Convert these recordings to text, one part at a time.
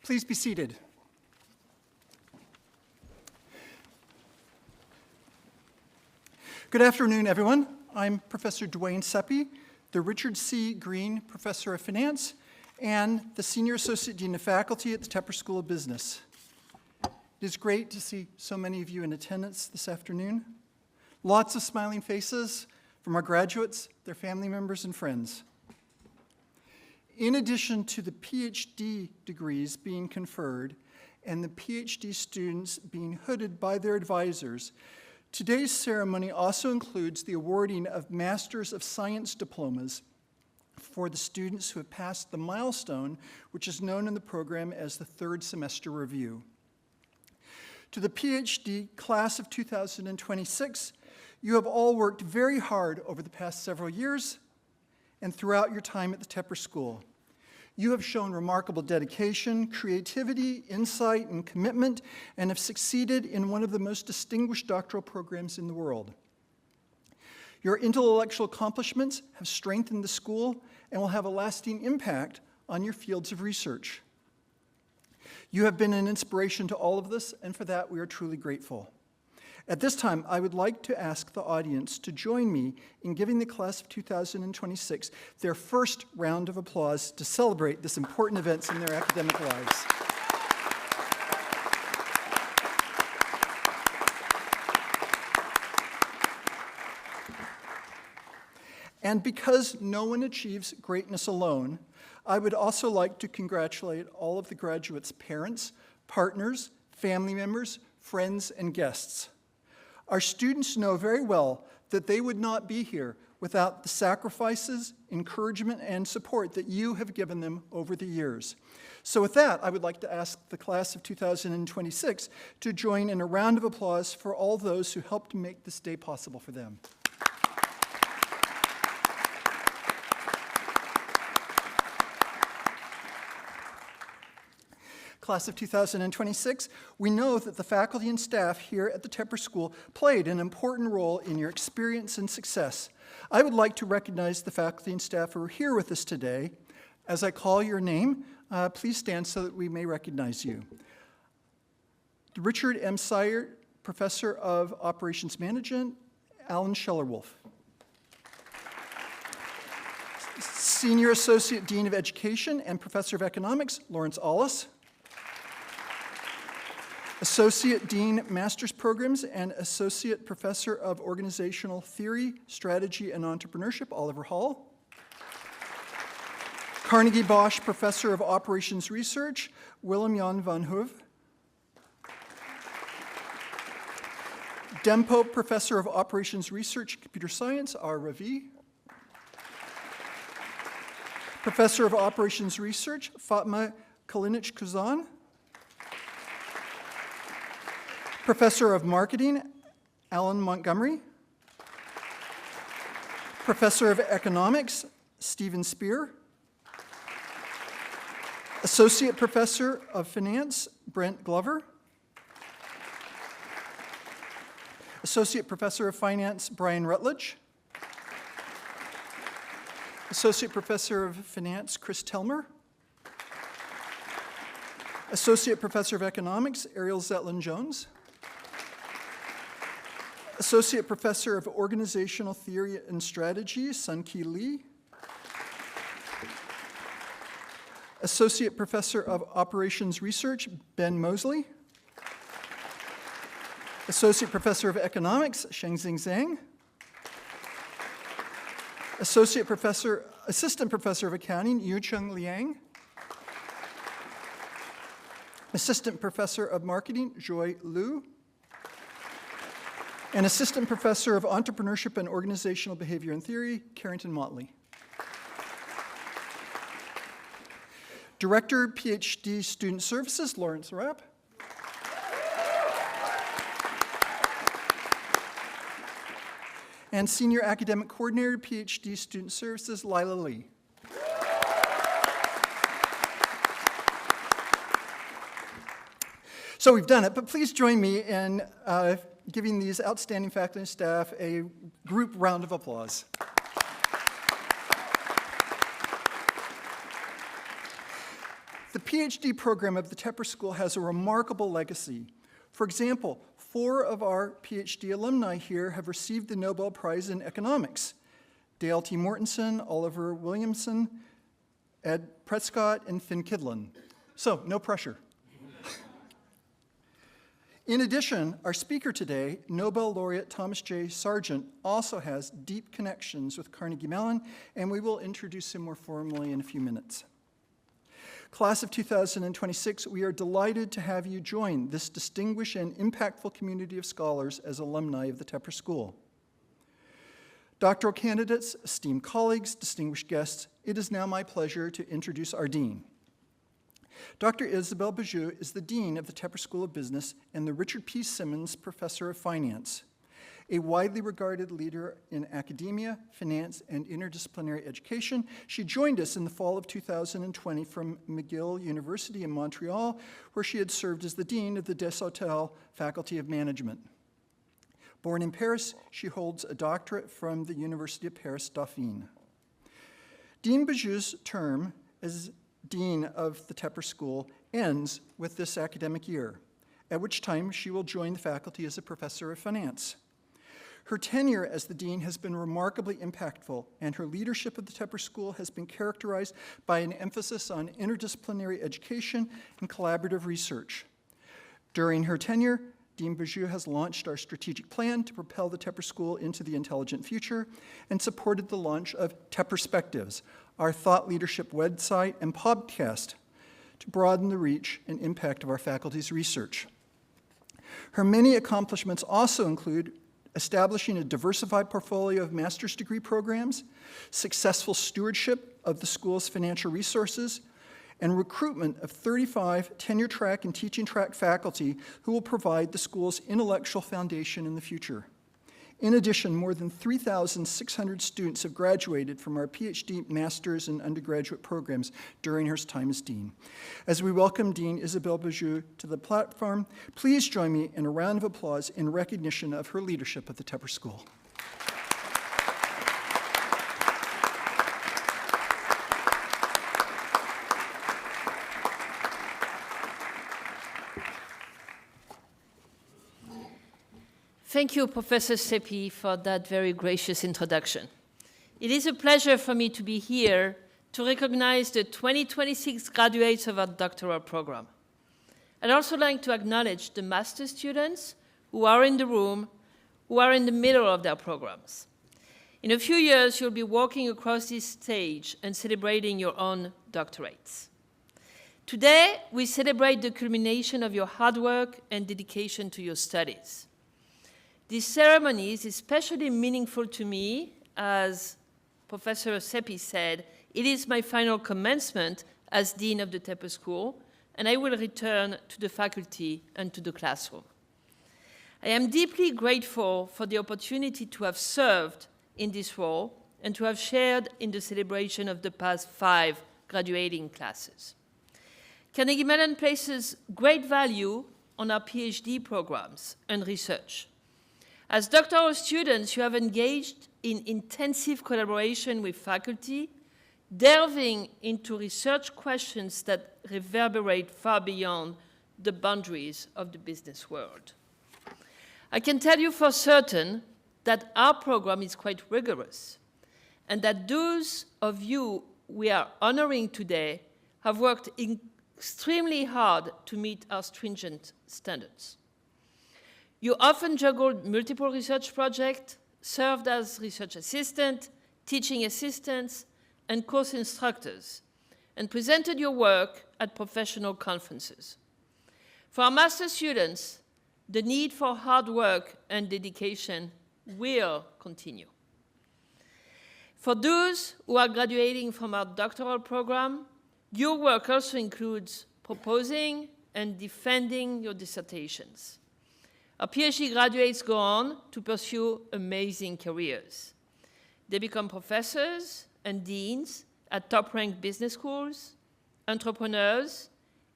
Please be seated. Good afternoon, everyone. I'm Professor Dwayne Seppi, the Richard C. Green Professor of Finance and the Senior Associate Dean of Faculty at the Tepper School of Business. It is great to see so many of you in attendance this afternoon. Lots of smiling faces from our graduates, their family members, and friends. In addition to the Ph.D. degrees being conferred and the Ph.D. students being hooded by their advisors, today's ceremony also includes the awarding of Masters of Science diplomas for the students who have passed the milestone, which is known in the program as the third semester review. To the Ph.D. class of 2026, you have all worked very hard over the past several years and throughout your time at the Tepper School. You have shown remarkable dedication, creativity, insight, and commitment, and have succeeded in one of the most distinguished doctoral programs in the world. Your intellectual accomplishments have strengthened the school and will have a lasting impact on your fields of research. You have been an inspiration to all of us, and for that we are truly grateful. At this time, I would like to ask the audience to join me in giving the class of 2026 their first round of applause to celebrate this important event in their academic lives. And because no one achieves greatness alone, I would also like to congratulate all of the graduates' parents, partners, family members, friends, and guests. Our students know very well that they would not be here without the sacrifices, encouragement, and support that you have given them over the years. So with that, I would like to ask the class of 2026 to join in a round of applause for all those who helped make this day possible for them. Class of 2026, we know that the faculty and staff here at the Tepper School played an important role in your experience and success. I would like to recognize the faculty and staff who are here with us today. As I call your name, please stand so that we may recognize you. Richard M. Sargent, Professor of Operations Management, Alan Scheller-Wolf. Senior Associate Dean of Education and Professor of Economics, Lawrence Allis. Associate Dean, Master's Programs, and Associate Professor of Organizational Theory, Strategy, and Entrepreneurship, Oliver Hall. Carnegie Bosch Professor of Operations Research, Willem-Jan van Hove. Dempo Professor of Operations Research, Computer Science, R. Ravi. Professor of Operations Research, Fatma Kalinic-Kuzan. Professor of Marketing, Alan Montgomery. Professor of Economics, Stephen Spear. Associate Professor of Finance, Brent Glover. Associate Professor of Finance, Brian Rutledge. Associate Professor of Finance, Chris Telmer. Associate Professor of Economics, Ariel Zetlin-Jones. Associate Professor of Organizational Theory and Strategy, Sun-Ki Lee. Associate Professor of Operations Research, Ben Mosley. Associate Professor of Economics, Shengxing Zhang. Assistant Professor of Accounting, Yucheng Liang. Assistant Professor of Marketing, Joy Liu. And Assistant Professor of Entrepreneurship and Organizational Behavior and Theory, Carrington Motley. Director, Ph.D. Student Services, Lawrence Rapp. And Senior Academic Coordinator, Ph.D. Student Services, Lila Lee. So we've done it, but please join me in giving these outstanding faculty and staff a group round of applause. The PhD program of the Tepper School has a remarkable legacy. For example, 4 of our PhD alumni here have received the Nobel Prize in Economics: Dale T. Mortensen, Oliver Williamson, Ed Prescott, and Finn Kidlin. So, no pressure. In addition, our speaker today, Nobel laureate Thomas J. Sargent, also has deep connections with Carnegie Mellon, and we will introduce him more formally in a few minutes. Class of 2026, we are delighted to have you join this distinguished and impactful community of scholars as alumni of the Tepper School. Doctoral candidates, esteemed colleagues, distinguished guests, it is now my pleasure to introduce our dean. Dr. Isabelle Bijou is the dean of the Tepper School of Business and the Richard P. Simmons Professor of Finance, a widely regarded leader in academia, finance, and interdisciplinary education. She joined us in the fall of 2020 from McGill University in Montreal, where she had served as the dean of the Desautels Faculty of Management. Born in Paris, she holds a doctorate from the University of Paris Dauphine. Dean Bijou's term as dean of the Tepper School ends with this academic year, at which time she will join the faculty as a professor of finance. Her tenure as the dean has been remarkably impactful, and her leadership of the Tepper School has been characterized by an emphasis on interdisciplinary education and collaborative research. During her tenure, Dean Bijou has launched our strategic plan to propel the Tepper School into the intelligent future and supported the launch of Tepperspectives, our thought leadership website and podcast, to broaden the reach and impact of our faculty's research. Her many accomplishments also include establishing a diversified portfolio of master's degree programs, successful stewardship of the school's financial resources, and recruitment of 35 tenure track and teaching track faculty who will provide the school's intellectual foundation in the future. In addition, more than 3,600 students have graduated from our PhD, master's, and undergraduate programs during her time as dean. As we welcome Dean Isabelle Bijou to the platform, please join me in a round of applause in recognition of her leadership at the Tepper School. Thank you, Professor Seppi, for that very gracious introduction. It is a pleasure for me to be here to recognize the 2026 graduates of our doctoral program. I'd also like to acknowledge the master students who are in the room, who are in the middle of their programs. In a few years, you'll be walking across this stage and celebrating your own doctorates. Today, we celebrate the culmination of your hard work and dedication to your studies. This ceremony is especially meaningful to me, as Professor Seppi said, it is my final commencement as Dean of the Tepper School, and I will return to the faculty and to the classroom. I am deeply grateful for the opportunity to have served in this role and to have shared in the celebration of the past 5 graduating classes. Carnegie Mellon places great value on our PhD programs and research. As doctoral students, you have engaged in intensive collaboration with faculty, delving into research questions that reverberate far beyond the boundaries of the business world. I can tell you for certain that our program is quite rigorous, and that those of you we are honoring today have worked extremely hard to meet our stringent standards. You often juggled multiple research projects, served as research assistant, teaching assistants, and course instructors, and presented your work at professional conferences. For our master students, the need for hard work and dedication will continue. For those who are graduating from our doctoral program, your work also includes proposing and defending your dissertations. Our PhD graduates go on to pursue amazing careers. They become professors and deans at top-ranked business schools, entrepreneurs,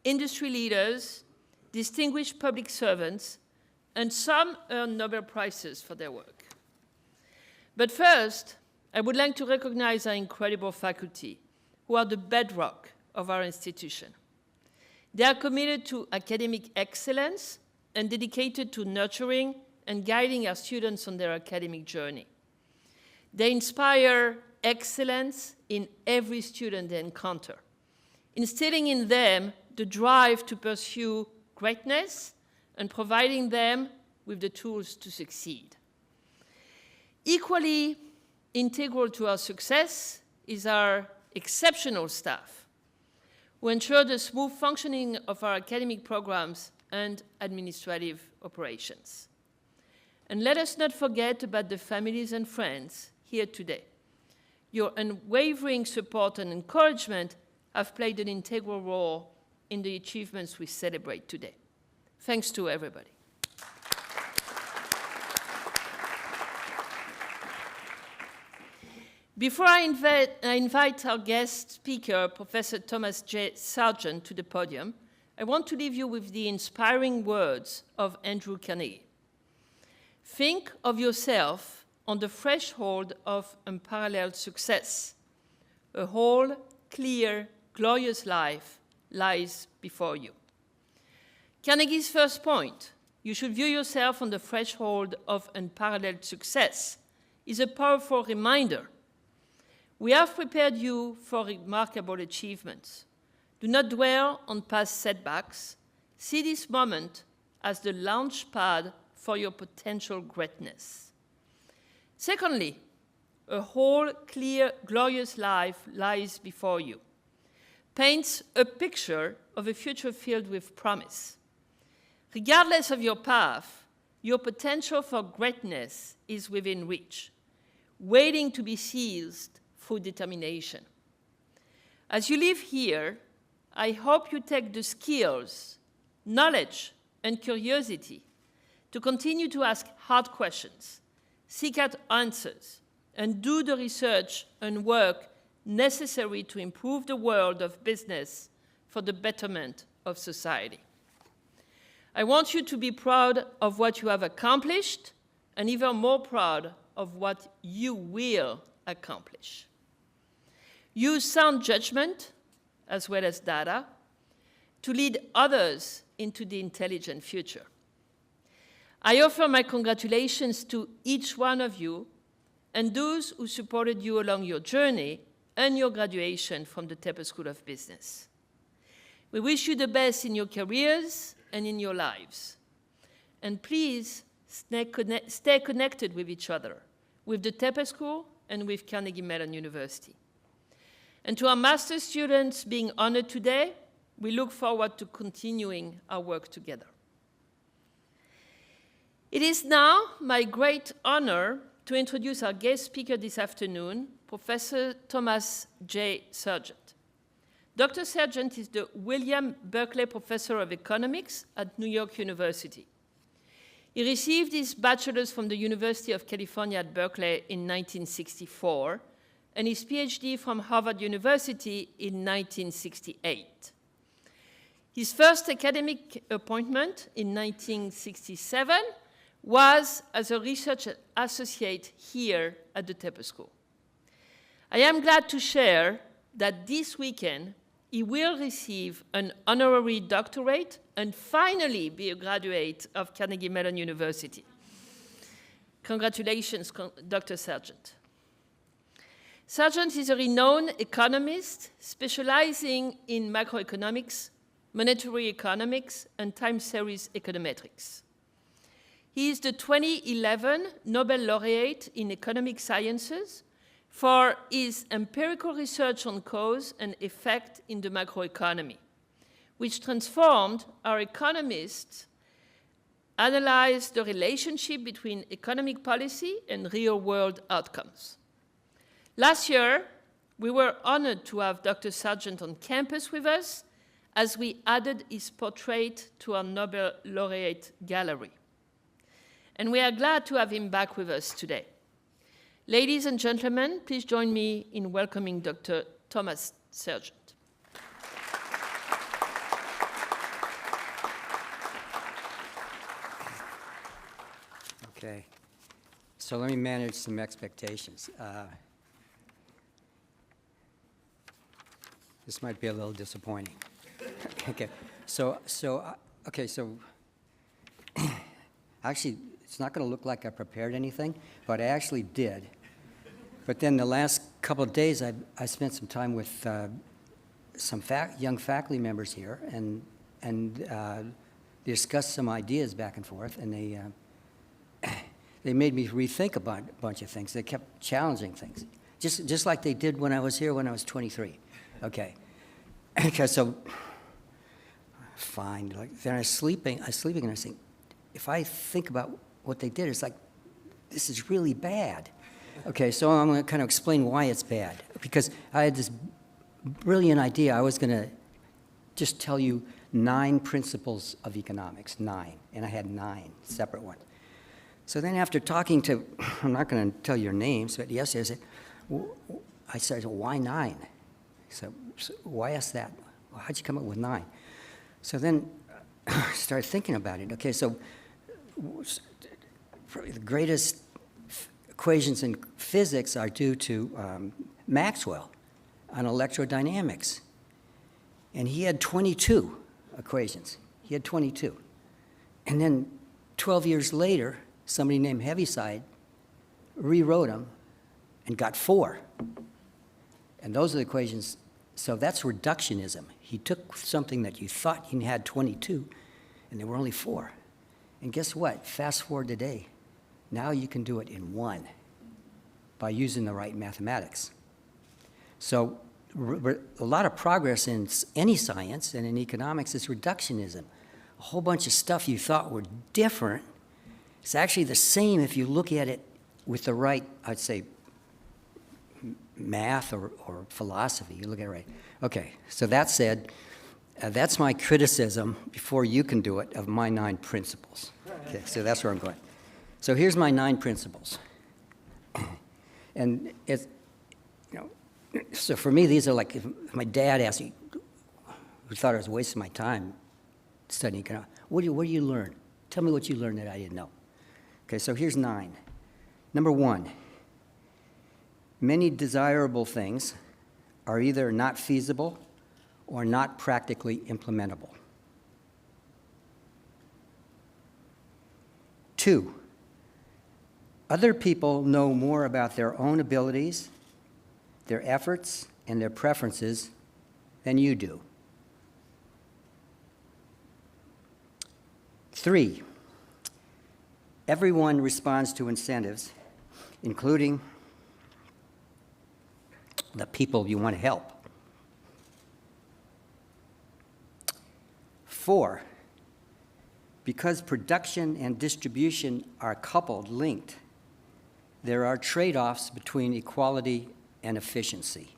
industry leaders, distinguished public servants, and some earn Nobel Prizes for their work. But first, I would like to recognize our incredible faculty, who are the bedrock of our institution. They are committed to academic excellence and dedicated to nurturing and guiding our students on their academic journey. They inspire excellence in every student they encounter, instilling in them the drive to pursue greatness and providing them with the tools to succeed. Equally integral to our success is our exceptional staff, who ensure the smooth functioning of our academic programs and administrative operations. And let us not forget about the families and friends here today. Your unwavering support and encouragement have played an integral role in the achievements we celebrate today. Thanks to everybody. Before I invite our guest speaker, Professor Thomas J. Sargent, to the podium, I want to leave you with the inspiring words of Andrew Carnegie. Think of yourself on the threshold of unparalleled success. A whole, clear, glorious life lies before you. Carnegie's first point, you should view yourself on the threshold of unparalleled success, is a powerful reminder. We have prepared you for remarkable achievements. Do not dwell on past setbacks. See this moment as the launch pad for your potential greatness. Secondly, a whole, clear, glorious life lies before you. Paints a picture of a future filled with promise. Regardless of your path, your potential for greatness is within reach, waiting to be seized through determination. As you live here, I hope you take the skills, knowledge, and curiosity to continue to ask hard questions, seek out answers, and do the research and work necessary to improve the world of business for the betterment of society. I want you to be proud of what you have accomplished and even more proud of what you will accomplish. Use sound judgment, as well as data, to lead others into the intelligent future. I offer my congratulations to each one of you and those who supported you along your journey and your graduation from the Tepper School of Business. We wish you the best in your careers and in your lives. And please stay connected with each other, with the Tepper School and with Carnegie Mellon University. And to our master's students being honored today, we look forward to continuing our work together. It is now my great honor to introduce our guest speaker this afternoon, Professor Thomas J. Sargent. Dr. Sargent is the William Berkley Professor of Economics at New York University. He received his bachelor's from the University of California at Berkeley in 1964, and his Ph.D. from Harvard University in 1968. His first academic appointment in 1967 was as a research associate here at the Tepper School. I am glad to share that this weekend he will receive an honorary doctorate and finally be a graduate of Carnegie Mellon University. Congratulations, Dr. Sargent. Sargent is a renowned economist specializing in macroeconomics, monetary economics, and time series econometrics. He is the 2011 Nobel laureate in economic sciences for his empirical research on cause and effect in the macroeconomy, which transformed our economists analyze the relationship between economic policy and real-world outcomes. Last year, we were honored to have Dr. Sargent on campus with us as we added his portrait to our Nobel laureate gallery. And we are glad to have him back with us today. Ladies and gentlemen, please join me in welcoming Dr. Thomas Sargent. Okay, so let me manage some expectations. This might be a little disappointing. Okay, okay, so actually, it's not going to look like I prepared anything, but I actually did. But then the last couple of days, I spent some time with some young faculty members here, and discussed some ideas back and forth, and they made me rethink about a bunch of things. They kept challenging things, just like they did when I was here when I was 23. Okay, okay, so fine. Like then I was sleeping, and I was thinking, if I think about what they did, it's like this is really bad. Okay, so I'm going to kind of explain why it's bad, because I had this brilliant idea. I was going to just tell you 9 principles of economics, 9, and I had 9 separate ones. So then after talking to, I'm not going to tell your names, but yesterday I said, why 9? So why ask that? Well, how'd you come up with 9? So then I started thinking about it. Okay, so probably the greatest equations in physics are due to Maxwell on electrodynamics. And he had 22 equations. He had 22. And then 12 years later, somebody named Heaviside rewrote them and got 4. And those are the equations. So that's reductionism. He took something that you thought you had 22, and there were only 4. And guess what? Fast forward today. Now you can do it in 1 by using the right mathematics. So a lot of progress in any science and in economics is reductionism. A whole bunch of stuff you thought were different, it's actually the same if you look at it with the right, I'd say, math or philosophy. You look at it right. Okay, so that said, that's my criticism, before you can do it, of my 9 principles. Okay, so that's where I'm going. So here's my 9 principles. And it's, you know, so for me, these are like, if my dad asked me, who thought I was wasting my time studying economics, what do you learn? Tell me what you learned that I didn't know. Okay, so here's 9. Number 1, many desirable things are either not feasible or not practically implementable. 2, other people know more about their own abilities, their efforts, and their preferences than you do. 3, everyone responds to incentives, including the people you want to help. 4, because production and distribution are coupled, linked, there are trade-offs between equality and efficiency.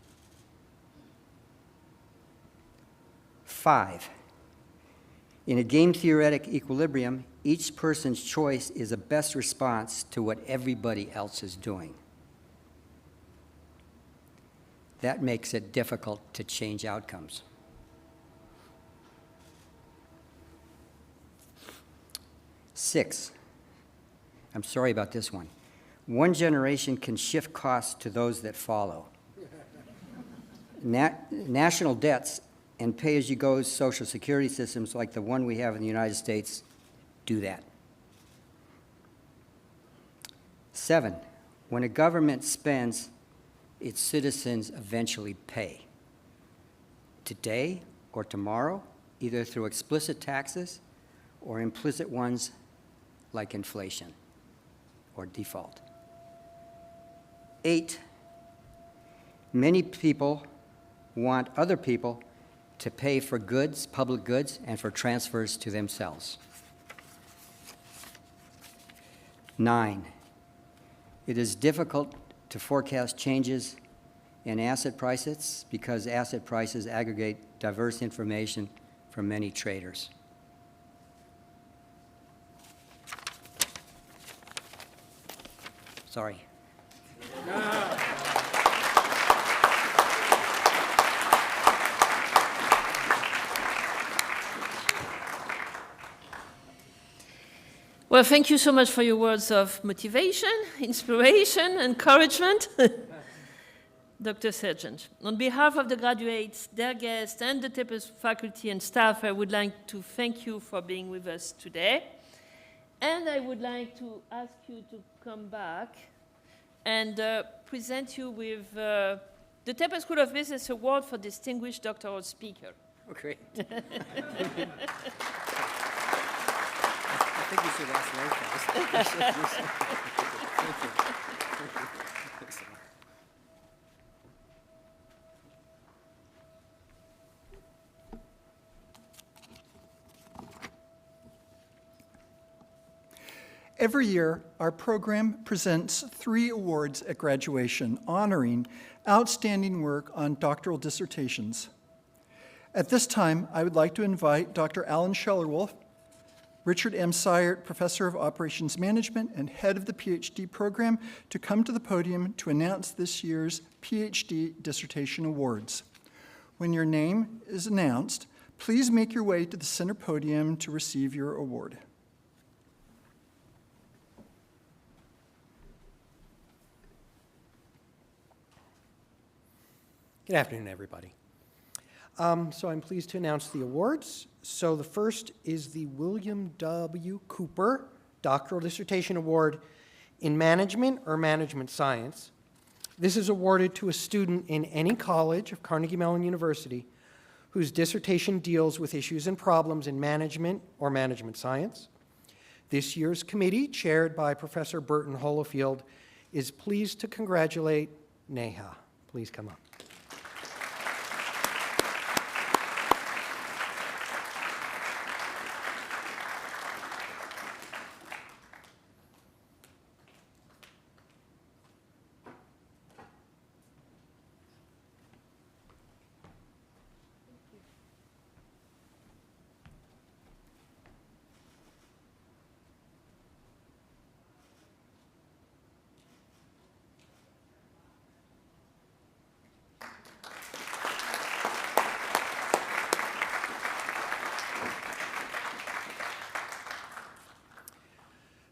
5, in a game-theoretic equilibrium, each person's choice is a best response to what everybody else is doing. That makes it difficult to change outcomes. 6, I'm sorry about this one. One generation can shift costs to those that follow. National debts and pay-as-you-go Social Security systems like the one we have in the United States do that. 7, when a government spends, its citizens eventually pay. Today or tomorrow, either through explicit taxes or implicit ones like inflation or default. 8, many people want other people to pay for goods, public goods, and for transfers to themselves. 9, it is difficult to forecast changes in asset prices because asset prices aggregate diverse information from many traders. Sorry. Well, thank you so much for your words of motivation, inspiration, encouragement. Dr. Sargent. On behalf of the graduates, their guests, and the Tepper faculty and staff, I would like to thank you for being with us today. And I would like to ask you to come back and present you with the Tepper School of Business Award for Distinguished Doctoral Speaker. Oh, great. I think you should ask those guys. Thank you. Every year, our program presents 3 awards at graduation honoring outstanding work on doctoral dissertations. At this time, I would like to invite Dr. Alan Schellerwolf, Richard M. Sayert Professor of Operations Management and head of the Ph.D. program, to come to the podium to announce this year's Ph.D. dissertation awards. When your name is announced, please make your way to the center podium to receive your award. Good afternoon, everybody. So I'm pleased to announce the awards. So the first is the William W. Cooper Doctoral Dissertation Award in Management or Management Science. This is awarded to a student in any college of Carnegie Mellon University whose dissertation deals with issues and problems in management or management science. This year's committee, chaired by Professor Burton Holofield, is pleased to congratulate Neha. Please come up.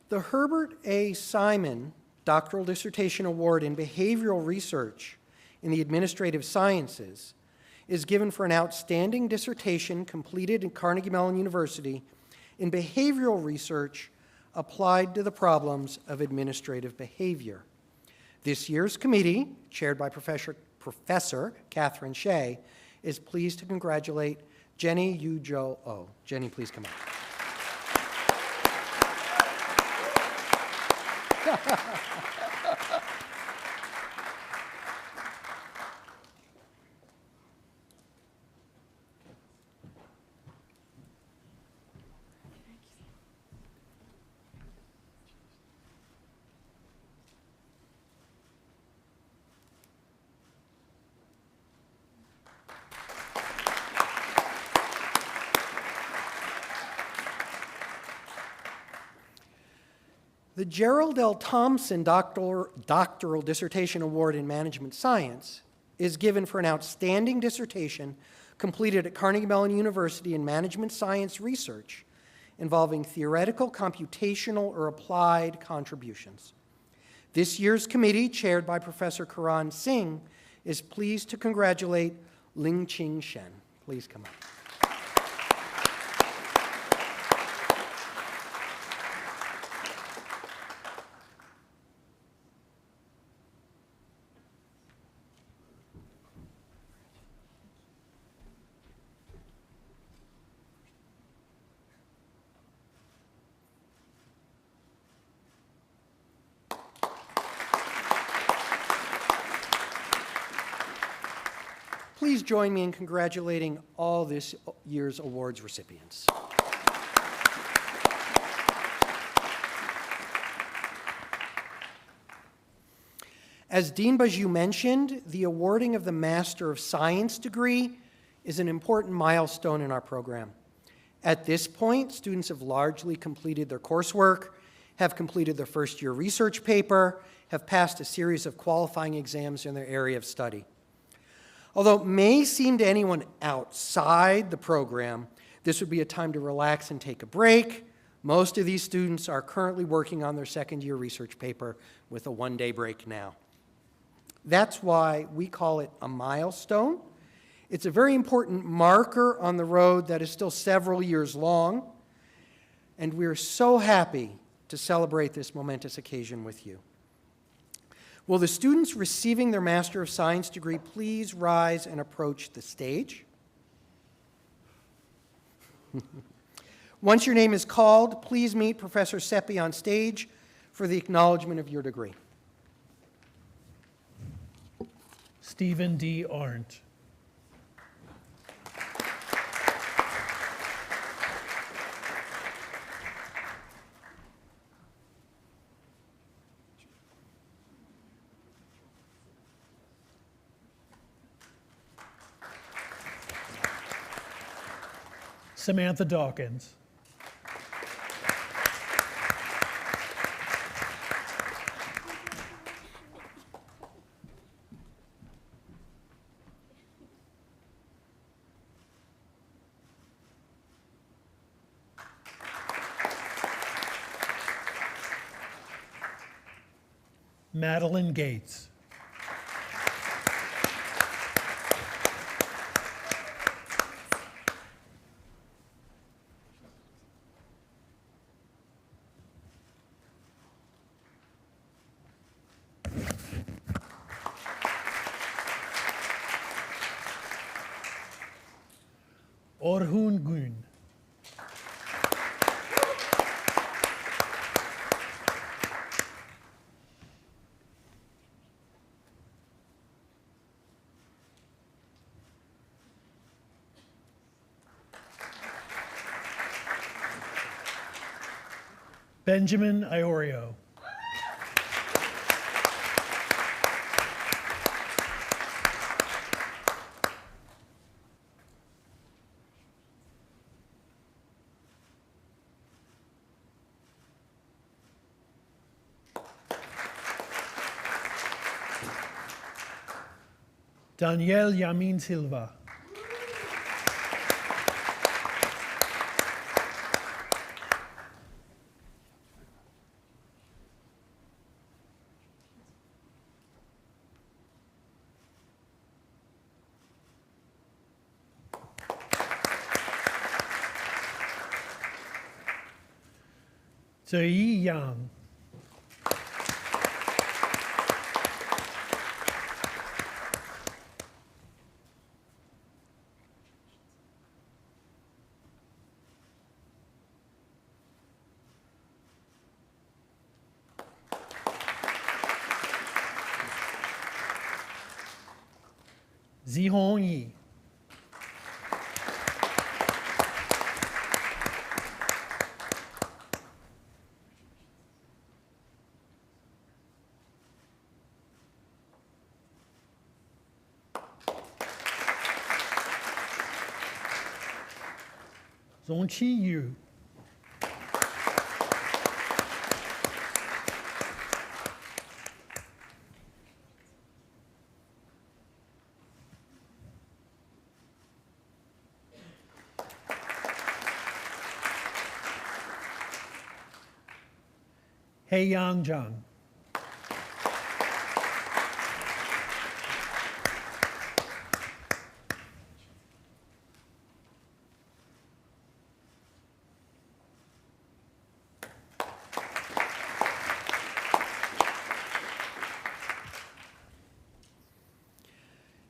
The Herbert A. Simon Doctoral Dissertation Award in Behavioral Research in the Administrative Sciences is given for an outstanding dissertation completed at Carnegie Mellon University in behavioral research applied to the problems of administrative behavior. This year's committee, chaired by Professor Catherine Shea, is pleased to congratulate Jenny Yujo Oh. Jenny, please come up. The Gerald L. Thompson Doctoral Dissertation Award in Management Science is given for an outstanding dissertation completed at Carnegie Mellon University in management science research involving theoretical, computational, or applied contributions. This year's committee, chaired by Professor Karan Singh, is pleased to congratulate Ling-Ching Shen. Please come up. Please join me in congratulating all this year's awards recipients. As Dean Bajou mentioned, the awarding of the Master of Science degree is an important milestone in our program. At this point, students have largely completed their coursework, have completed their first-year research paper, have passed a series of qualifying exams in their area of study. Although it may seem to anyone outside the program, this would be a time to relax and take a break. Most of these students are currently working on their second-year research paper with a one-day break now. That's why we call it a milestone. It's a very important marker on the road that is still several years long, and we're so happy to celebrate this momentous occasion with you. Will the students receiving their Master of Science degree please rise and approach the stage? Once your name is called, please meet Professor Seppi on stage for the acknowledgement of your degree. Stephen D. Arndt. Samantha Dawkins. Madeline Gates. Orhun Gün. Benjamin Iorio. Daniel Yamin Silva. Zui Yang. Zihong Yi. Zongqi Yu. Hei Yang Zhang.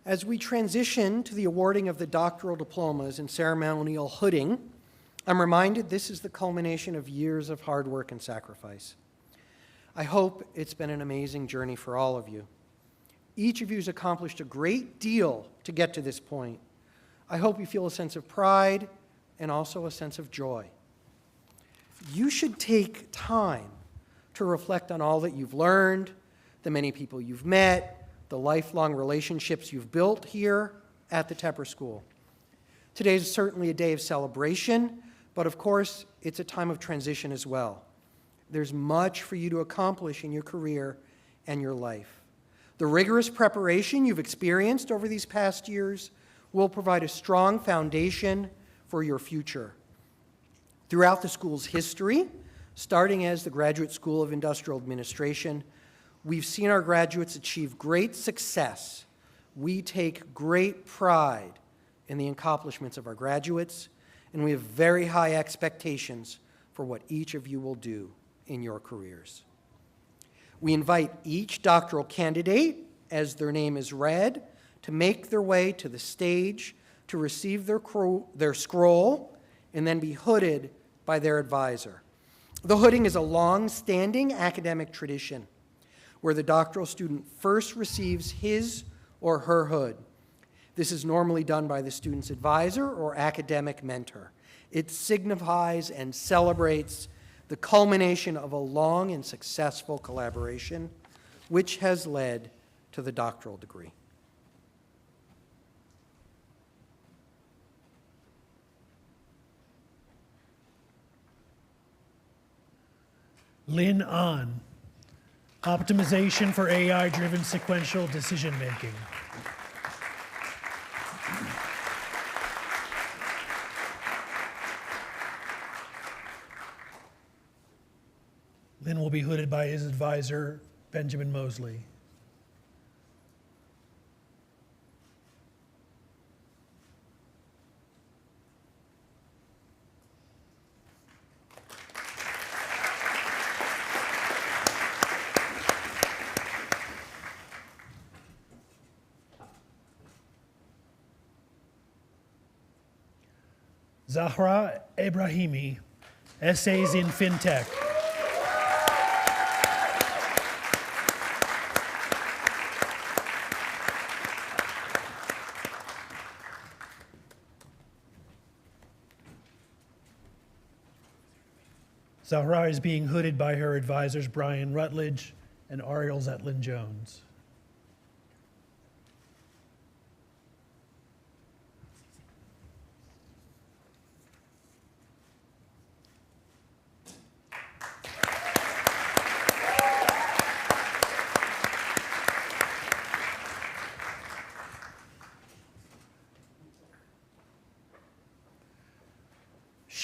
As we transition to the awarding of the doctoral diplomas and ceremonial hooding, I'm reminded this is the culmination of years of hard work and sacrifice. I hope it's been an amazing journey for all of you. Each of you has accomplished a great deal to get to this point. I hope you feel a sense of pride and also a sense of joy. You should take time to reflect on all that you've learned, the many people you've met, the lifelong relationships you've built here at the Tepper School. Today is certainly a day of celebration, but of course, it's a time of transition as well. There's much for you to accomplish in your career and your life. The rigorous preparation you've experienced over these past years will provide a strong foundation for your future. Throughout the school's history, starting as the Graduate School of Industrial Administration, We've seen our graduates achieve great success. We take great pride in the accomplishments of our graduates, and we have very high expectations for what each of you will do in your careers. We invite each doctoral candidate, as their name is read, to make their way to the stage to receive their scroll and then be hooded by their advisor. The hooding is a long-standing academic tradition where the doctoral student first receives his or her hood. This is normally done by the student's advisor or academic mentor. It signifies and celebrates the culmination of a long and successful collaboration, which has led to the doctoral degree. Lin An, Optimization for AI-driven sequential decision-making. Lin will be hooded by his advisor, Benjamin Mosley. Zahra Ebrahimi, Essays in FinTech. Zahra is being hooded by her advisors Brian Rutledge and Ariel Zetlin-Jones.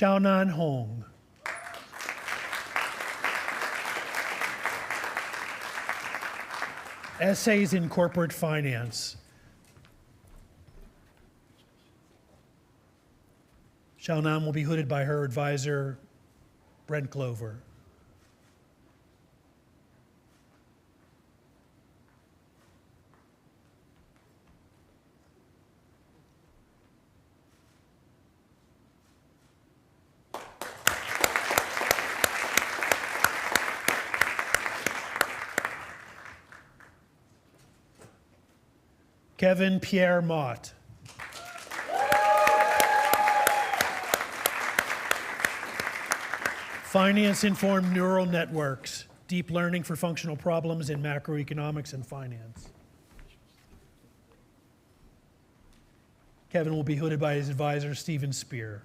Xiaonan Hong. Essays in Corporate Finance. Xiaonan will be hooded by her advisor, Brent Glover. Kevin Pierre Mott. Finance-informed neural networks, deep learning for functional problems in macroeconomics and finance. Kevin will be hooded by his advisor, Stephen Spear.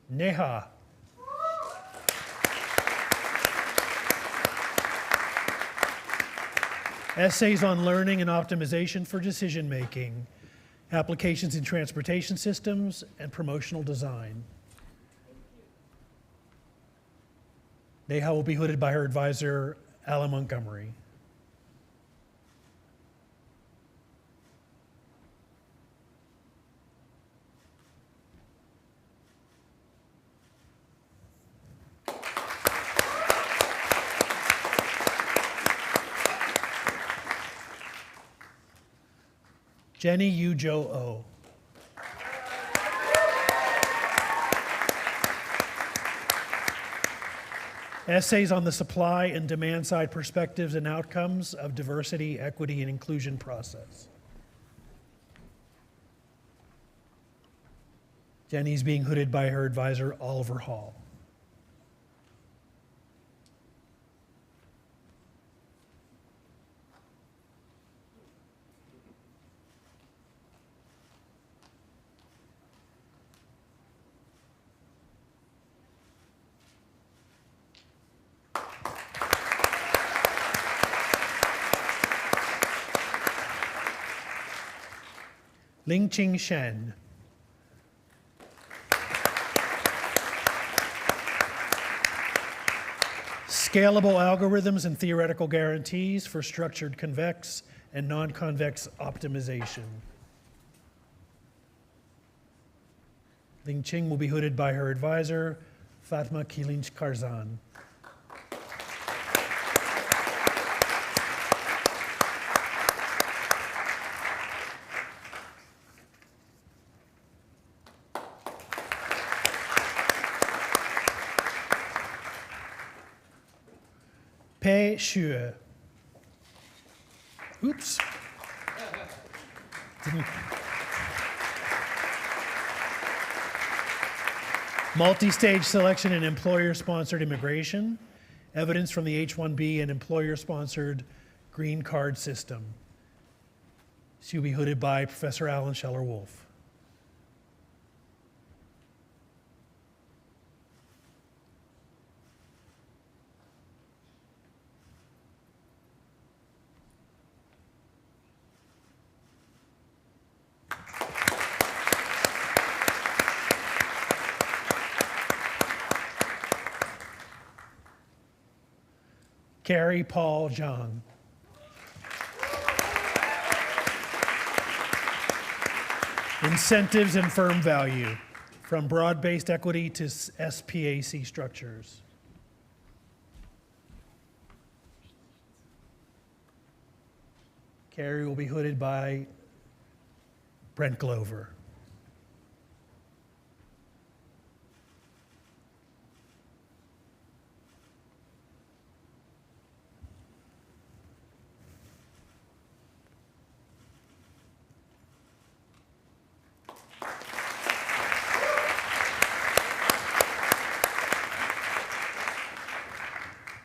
Neha. Essays on learning and optimization for decision-making, applications in transportation systems, and promotional design. Neha will be hooded by her advisor, Alan Montgomery. Jenny Yu-Jo Oh. Essays on the supply and demand side perspectives and outcomes of diversity, equity, and inclusion process. Jenny's being hooded by her advisor, Oliver Hall. Lingqing Shen. Scalable algorithms and theoretical guarantees for structured convex and non-convex optimization. Lingqing will be hooded by her advisor, Fatma Kilinch Karzan. Pei Xue. Oops. Multi-stage selection and employer-sponsored immigration, evidence from the H-1B and employer-sponsored green card system. She will be hooded by Professor Alan Scheller-Wolf. Carrie Paul Zhang. Incentives and firm value, from broad-based equity to SPAC structures. Carrie will be hooded by Brent Glover.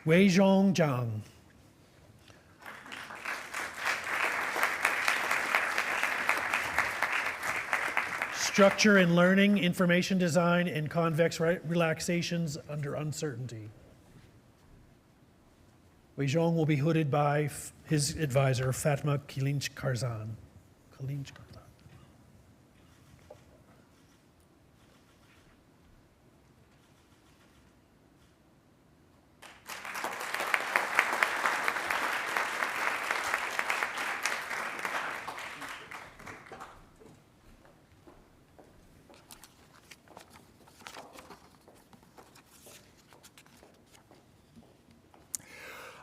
Weizhong Zhang. Structure in learning, information design, and convex relaxations under uncertainty. Weizhong will be hooded by his advisor, Fatma Kilinch Karzan.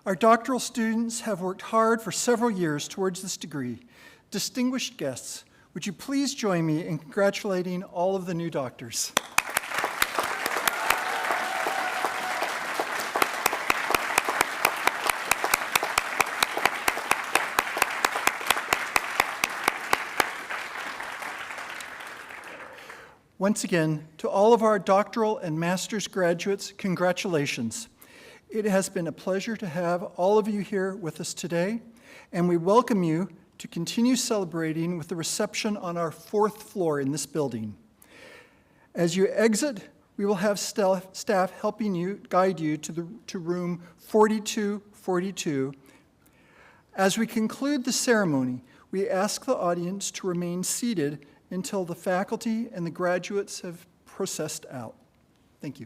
Our doctoral students have worked hard for several years towards this degree. Distinguished guests, would you please join me in congratulating all of the new doctors? Once again, to all of our doctoral and master's graduates, congratulations. It has been a pleasure to have all of you here with us today, and we welcome you to continue celebrating with the reception on our 4th floor in this building. As you exit, we will have staff helping you, guide you to room 4242. As we conclude the ceremony, we ask the audience to remain seated until the faculty and the graduates have processed out. Thank you.